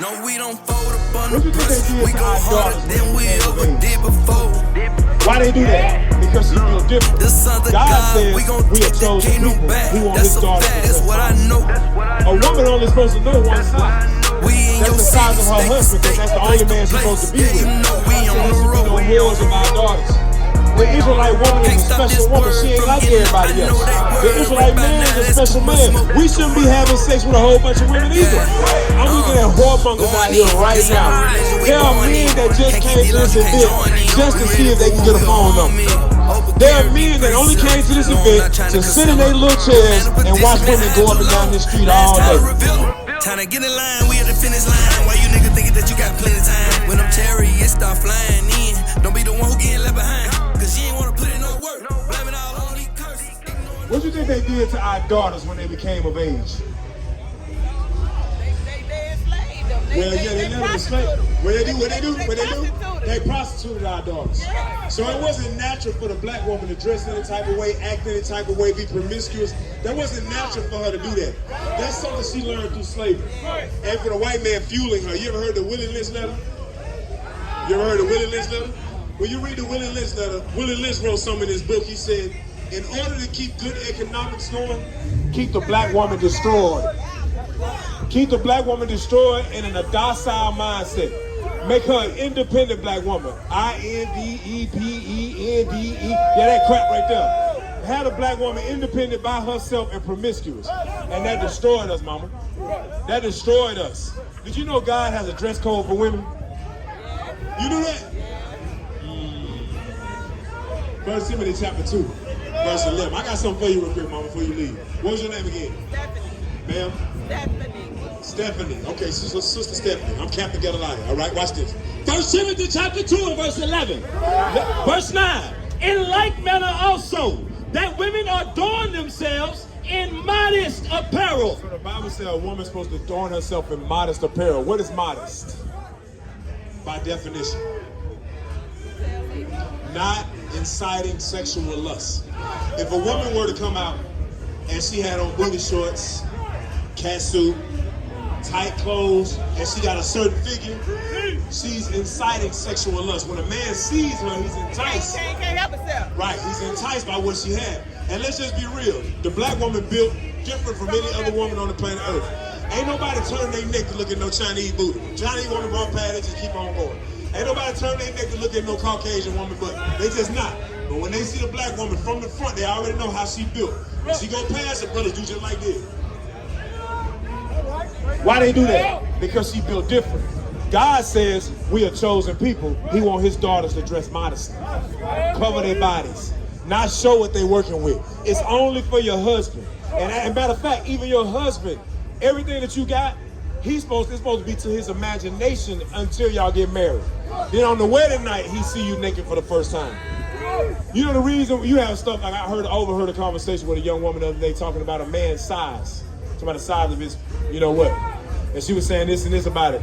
No, we don't fold up on the pussy. We go harder than we ever did before. Why they do that? Because she feel different. The sons of God says we gon' we are take that chosen kingdom people. back. He wants That's his a daughter fact, to that's what I know. A woman only supposed to know one size. We in That's your the size city, of her husband, because that's the only man she's supposed to be with. You know we on There the should be road. no wars of our daughters. The Israelite woman is a special woman. She ain't like everybody else. The Israelite man is a special man. We shouldn't be having sex with a whole bunch of women either. I'm looking at whoremongers out here right now. There are men that just came to this event just to see if they can get a phone number. There are men that only came to this event to sit in their little chairs and watch women go up and down the street all day. Time to get in line, we at the finish line. Why you niggas thinking that you got plenty of time? When them chariots start flying in, don't be the one who getting left behind. Cause you ain't wanna put in no work. Blame it all on these curses. What do you think they did to our daughters when they became of age? They enslaved them. Well, yeah, they let them enslave. What they do? They prostituted our daughters. Yeah. So it wasn't natural for the black woman to dress any type of way, act any type of way, be promiscuous. That wasn't natural for her to do that. That's something she learned through slavery. And for the white man fueling her. You ever heard the Willie Lynch letter? You ever heard the Willie Lynch letter? When you read the Willie Lynch letter, Willie Lynch wrote something in his book. He said, in order to keep good economics going, keep the black woman destroyed. Keep the black woman destroyed and in a docile mindset. Make her an independent black woman. INDEPENDE. Yeah, that crap right there. Had a black woman independent by herself and promiscuous. And that destroyed us, mama. That destroyed us. Did you know God has a dress code for women? You knew that? 1 Timothy chapter 2, verse 11. I got something for you real quick, mama, before you leave. What was your name again? Stephanie. Ma'am? Stephanie. Stephanie. Okay, Sister Stephanie. I'm Captain Gedaliah. All right, watch this. 1 Timothy chapter 2 and verse 11. Verse 9. In like manner also, that women adorn themselves in modest apparel. So the Bible says a woman's supposed to adorn herself in modest apparel. What is modest? By definition. Not inciting sexual lust. If a woman were to come out and she had on booty shorts, catsuit, tight clothes, and she got a certain figure, she's inciting sexual lust. When a man sees her, he's enticed. Can't help herself. Right, he's enticed by what she had. And let's just be real. The black woman built different from any other woman on the planet Earth. Ain't nobody turn their neck to look at no Chinese booty. Chinese woman walk past, they just keep on going. Ain't nobody turn their neck to look at no Caucasian woman butt. They just not. But when they see the black woman from the front, they already know how she built. When she go past, the brothers do just like this. Why they do that? Because she built different. God says we are chosen people. He wants his daughters to dress modestly. Cover their bodies. Not show what they're working with. It's only for your husband. And matter of fact, even your husband, everything that you got, it's supposed to be to his imagination until y'all get married. Then on the wedding night, he see you naked for the first time. You know the reason you have stuff like I overheard a conversation with a young woman the other day talking about a man's size. Talking about the size of his, you know what. And she was saying this and this about it.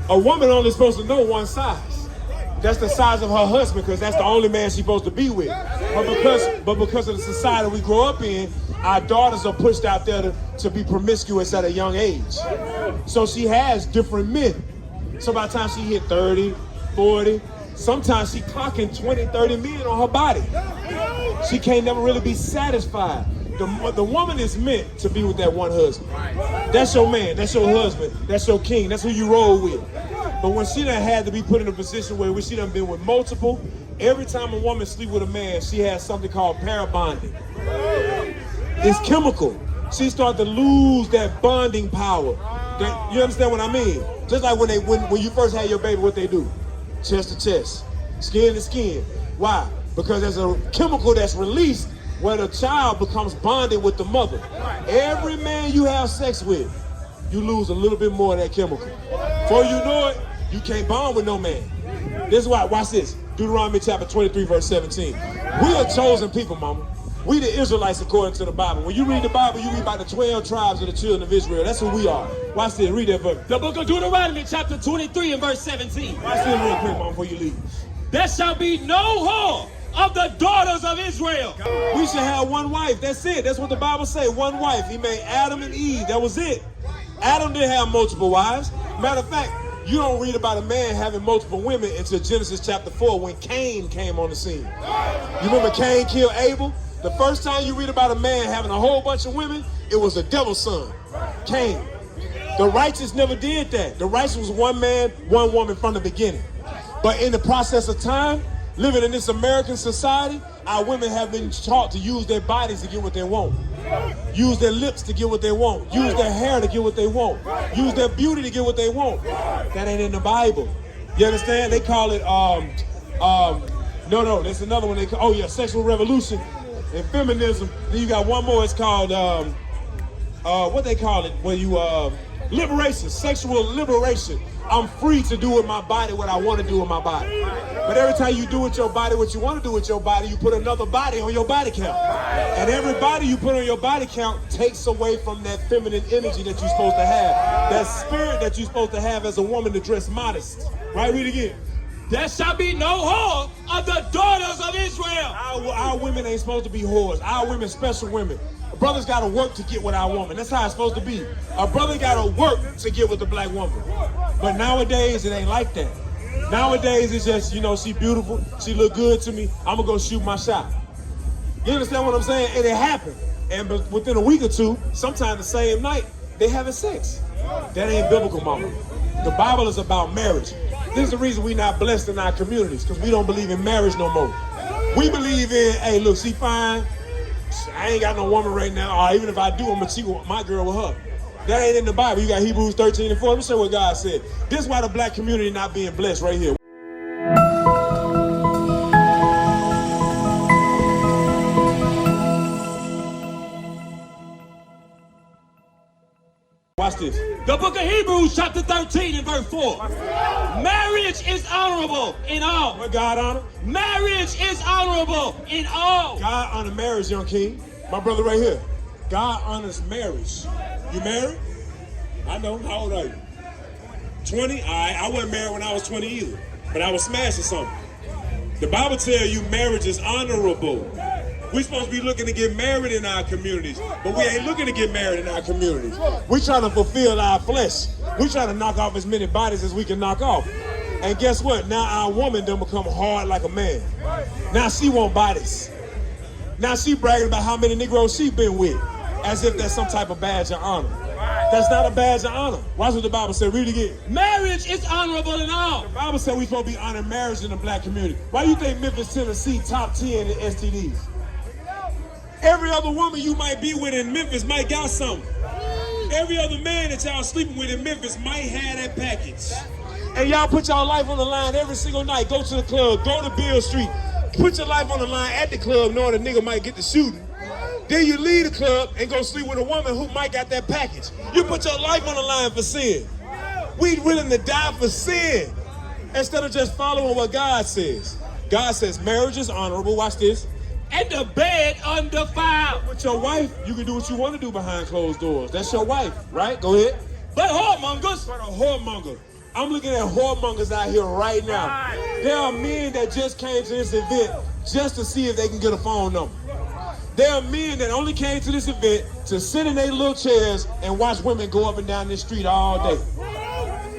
A woman only supposed to know one size. That's the size of her husband because that's the only man she's supposed to be with. But because of the society we grow up in, our daughters are pushed out there to be promiscuous at a young age. So she has different men. So by the time she hit 30, 40, sometimes she clocking 20, 30 men on her body. She can't never really be satisfied. The woman is meant to be with that one husband. That's your man, that's your husband, that's your king, that's who you roll with. But when she done had to be put in a position where she done been with multiple, every time a woman sleep with a man, she has something called parabonding. It's chemical. She start to lose that bonding power. You understand what I mean? Just like when you first had your baby, what they do? Chest to chest, skin to skin. Why? Because there's a chemical that's released where the child becomes bonded with the mother. Every man you have sex with, you lose a little bit more of that chemical. Before you know it, you can't bond with no man. This is why, watch this. Deuteronomy chapter 23, verse 17. We are chosen people, mama. We the Israelites according to the Bible. When you read the Bible, you read about the 12 tribes of the children of Israel. That's who we are. Watch this, read that verse. The book of Deuteronomy chapter 23 and verse 17. Watch this real quick, mama, before you leave. There shall be no whore of the daughters of Israel. We should have one wife. That's it. That's what the Bible say. One wife. He made Adam and Eve. That was it. Adam didn't have multiple wives. Matter of fact, you don't read about a man having multiple women until Genesis chapter 4 when Cain came on the scene. You remember Cain killed Abel? The first time you read about a man having a whole bunch of women, it was the devil's son, Cain. The righteous never did that. The righteous was one man, one woman from the beginning. But in the process of time, living in this American society, our women have been taught to use their bodies to get what they want. Use their lips to get what they want. Use their hair to get what they want. Use their beauty to get what they want. That ain't in the Bible. You understand? They call it, no, there's another one they call, sexual revolution and feminism. Then you got one more, it's called, what they call it, when you, liberation, sexual liberation. I'm free to do with my body what I want to do with my body. But every time you do with your body what you want to do with your body, you put another body on your body count. And every body you put on your body count takes away from that feminine energy that you're supposed to have. That spirit that you're supposed to have as a woman to dress modest. Right, read again. There shall be no whore of the daughters of Israel. Our women ain't supposed to be whores. Our women special women. A brother's got to work to get with our woman. That's how it's supposed to be. A brother got to work to get with the black woman. But nowadays, it ain't like that. Nowadays, it's just, she beautiful. She look good to me. I'm going to go shoot my shot. You understand what I'm saying? And it happened. And within a week or two, sometimes the same night, they having sex. That ain't biblical, mama. The Bible is about marriage. This is the reason we not blessed in our communities, because we don't believe in marriage no more. We believe in, hey, look, she fine. I ain't got no woman right now, or even if I do, I'm gonna cheat with my girl with her. That ain't in the Bible. You got Hebrews 13 and 4. Let me show you what God said. This is why the black community not being blessed right here. Watch this. The book of Hebrews, chapter 13 and verse 4. Marriage is honorable in all. What God honor? Marriage is honorable in all. God honor marriage, young king. My brother right here. God honors marriage. You married? I know. How old are you? 20? All right. I wasn't married when I was 20 either. But I was smashing something. The Bible tells you marriage is honorable. We're supposed to be looking to get married in our communities, but we ain't looking to get married in our communities. We're trying to fulfill our flesh. We're trying to knock off as many bodies as we can knock off. And guess what? Now our woman done become hard like a man. Now she want bodies. Now she bragging about how many Negroes she been with, as if that's some type of badge of honor. That's not a badge of honor. Watch what the Bible said. Read it again. Marriage is honorable in all. The Bible said we're supposed to be honoring marriage in the black community. Why do you think Memphis, Tennessee, top 10 in STDs? Every other woman you might be with in Memphis might got something. Every other man that y'all sleeping with in Memphis might have that package. And y'all put y'all life on the line every single night. Go to the club, go to Beale Street. Put your life on the line at the club knowing a nigga might get the shooting. Then you leave the club and go sleep with a woman who might got that package. You put your life on the line for sin. We willing to die for sin instead of just following what God says. God says marriage is honorable. Watch this. And the bed undefiled. With your wife, you can do what you want to do behind closed doors. That's your wife, right? Go ahead. But whoremongers. But a whoremonger. I'm looking at whoremongers out here right now. There are men that just came to this event just to see if they can get a phone number. There are men that only came to this event to sit in their little chairs and watch women go up and down this street all day.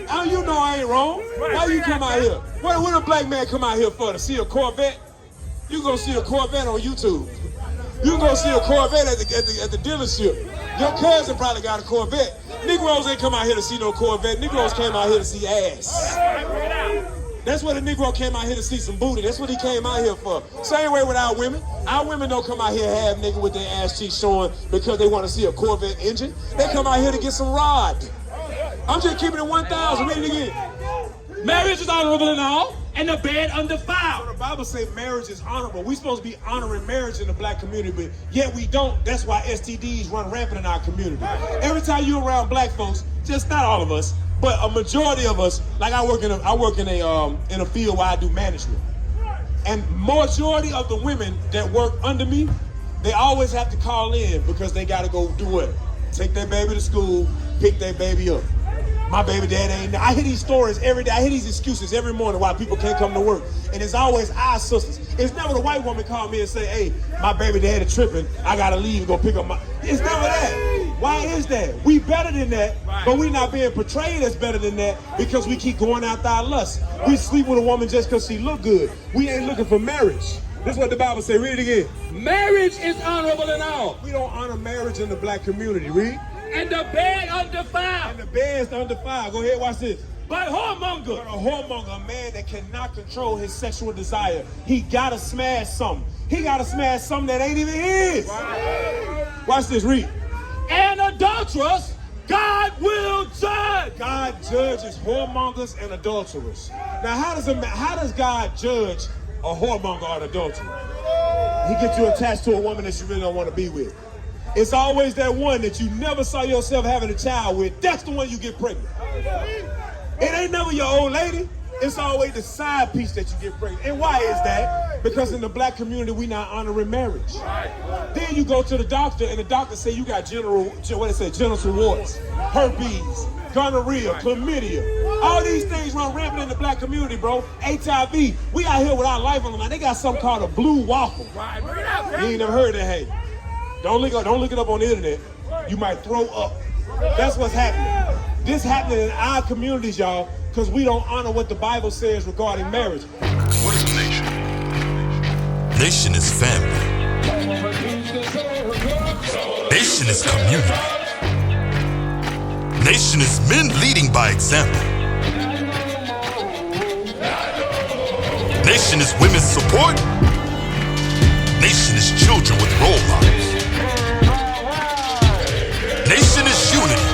Oh, you know I ain't wrong. Why you come out here? What a black man come out here for? To see a Corvette? You go see a Corvette on YouTube. You can go see a Corvette at the dealership. Your cousin probably got a Corvette. Negroes ain't come out here to see no Corvette. Negroes came out here to see ass. That's what a Negro came out here to see, some booty. That's what he came out here for. Same way with our women. Our women don't come out here half nigga with their ass cheeks showing because they want to see a Corvette engine. They come out here to get some rod. I'm just keeping it 1,000. Read it again. Marriage is honorable in all, and the bed undefiled. The Bible says marriage is honorable. We're supposed to be honoring marriage in the black community, but yet we don't. That's why STDs run rampant in our community. Every time you're around black folks, just not all of us, but a majority of us, like I work in a field where I do management. And majority of the women that work under me, they always have to call in because they got to go do what? Take their baby to school, pick their baby up. My baby dad ain't there. I hear these stories every day. I hear these excuses every morning why people can't come to work. And it's always our sisters. It's never the white woman call me and say, hey, my baby dad is tripping. I got to leave and go pick up my... It's never that. Why is that? We better than that, but we not being portrayed as better than that because we keep going after our lust. We sleep with a woman just because she look good. We ain't looking for marriage. This is what the Bible say. Read it again. Marriage is honorable in all. We don't honor marriage in the black community. Read. And the bed undefiled. And the bed's undefiled. Go ahead, watch this. But whoremonger. But a whoremonger, a man that cannot control his sexual desire. He gotta smash something. He gotta smash something that ain't even his. Watch this, read. And adulterers, God will judge. God judges whoremongers and adulterers. Now, how does God judge a whoremonger or an adulterer? He gets you attached to a woman that you really don't want to be with. It's always that one that you never saw yourself having a child with. That's the one you get pregnant. It ain't never your old lady. It's always the side piece that you get pregnant. And why is that? Because in the black community, we not honoring marriage. Then you go to the doctor, and the doctor say you got genital warts, herpes, gonorrhea, chlamydia. All these things run rampant in the black community, bro. HIV. We out here with our life on the line. They got something called a blue waffle. You ain't never heard of that, hey. Don't look it up on the internet. You might throw up. That's what's happening. This happening in our communities, y'all, because we don't honor what the Bible says regarding marriage. What is a nation? Nation is family. Nation is community. Nation is men leading by example. Nation is women's support. Nation is children with role models. Nation is unity.